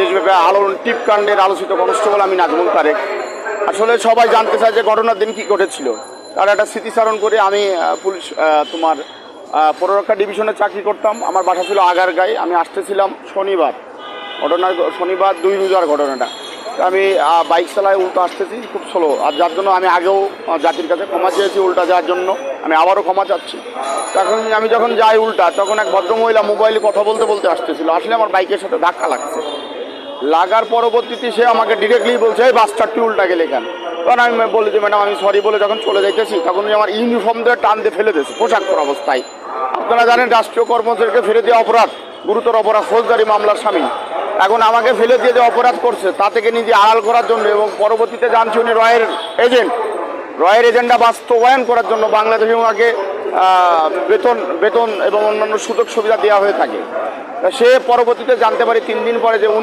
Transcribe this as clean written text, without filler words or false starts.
দেশব্যাপী আলোড়ন টিপকাণ্ডের আলোচিত কনস্টেবল আমি নাজমুল তারেক। আসলে সবাই জানতে চায় যে ঘটনার দিন কী ঘটেছিল, তার একটা স্মৃতিচারণ করে আমি পুলিশ তোমার পৌররক্ষা ডিভিশনে চাকরি করতাম। আমার বাসা ছিল আগারগাঁয়ে। আমি আসতেছিলাম শনিবার, শনিবার 2 রোজার ঘটনাটা। আমি বাইক চালায় উল্টো আসতেছি খুব স্লো, আর যার জন্য আমি আগেও জাতির কাছে ক্ষমা চেয়েছি উল্টা যাওয়ার জন্য, আমি আবারও ক্ষমা চাচ্ছি। তখন আমি যখন যাই উল্টা, তখন এক ভদ্রমহিলা মোবাইলে কথা বলতে বলতে আসতেছিল, আসলে আমার বাইকের সাথে ধাক্কা লাগছে। লাগার পরবর্তীতে সে আমাকে ডিরেক্টলি বলছে, এই বাসটার তুই উল্টা গেলে কেন? তখন আমি বলি যে ম্যাডাম আমি সরি বলে যখন চলে যাইতেছি, তখন আমার ইউনিফর্ম দিয়ে টান দিয়ে ফেলে দিয়েছে পোশাক পরা অবস্থায়। আপনারা জানেন রাষ্ট্রীয় কর্মচারীকে ফেলে দেওয়া অপরাধ, গুরুতর অপরাধ, ফৌজদারি মামলার সামিল। এখন আমাকে ফেলে দিয়ে যে অপরাধ করছে তা থেকে নিজে আড়াল করার জন্য, এবং পরবর্তীতে জানছি উনি রয়ের এজেন্ডা বাস্তবায়ন করার জন্য বাংলাদেশে ওনাকে বেতন এবং অন্যান্য সুযোগ সুবিধা দেওয়া হয়ে থাকে। সে পরবর্তীতে জানতে পারি 3 দিন পরে যে উনি